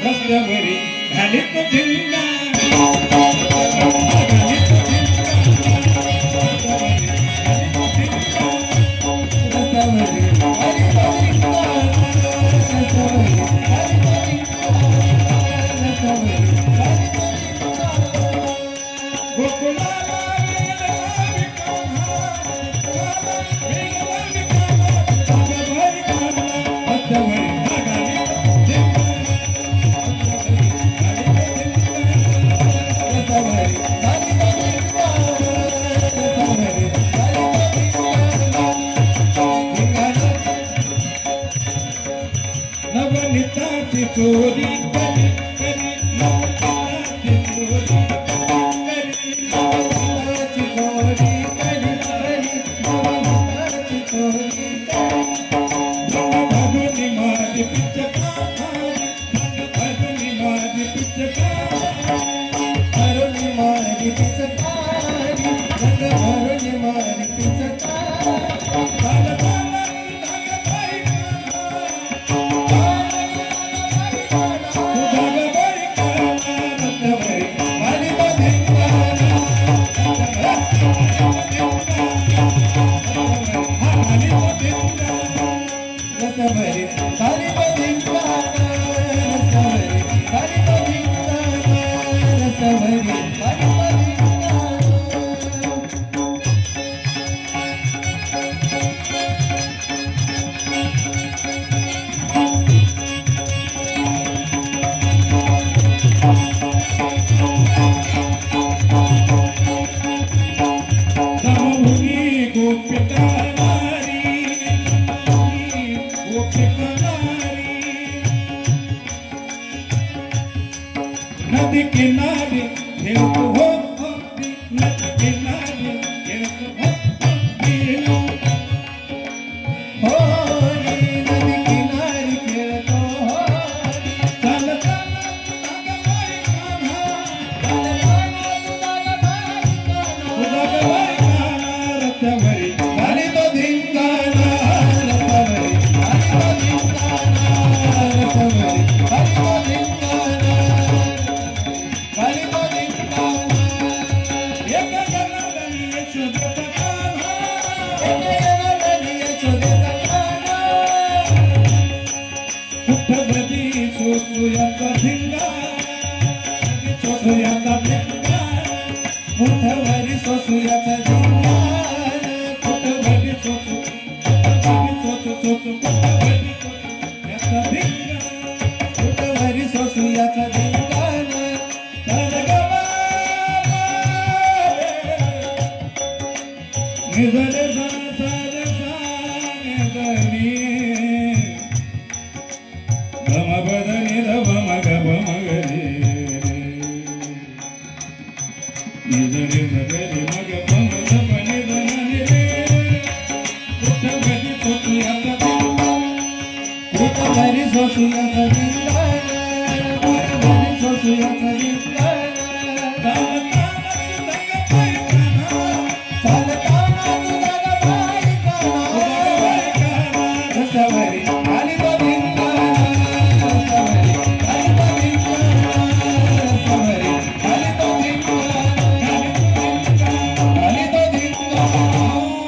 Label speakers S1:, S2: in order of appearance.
S1: रस्त्यावरी घालीत धिंगा नवनीताची चोरी करी करी नवनीताची चोरी करी नवनीताची चोरी करी करी नवनीताची चोरी भगवनी माझी पिचकारी भगवनी माझी पिचकारी भगवनी माझी पिचकारी भगवनी माझी पिचकारी नदी किनारे खेलत हो नदी किनारे खेलत हो नदी किनारे खेलत हो चल चल तुझा गवाई काना रत्यावरी घाली तो धिंगाणा रत्यावरी घाली तो धिंगाणा रत्यावरी घाली तो धिंगाणा सोसुयाचा धिंगा सोसुयाचा धिंगा मुठवरी सोसुयाचा धिंगा मुठवरी सोसु मुठवरी याचा धिंगा मुठवरी सोसुयाचा धिंगा निजले सारे साने दनी गम बदनी रव मग बमगरे निजले सगरे मग बम सपने दनी रे कुठवरी सोसुयाचा धिंगा कुठवरी सोसुयाचा धिंगा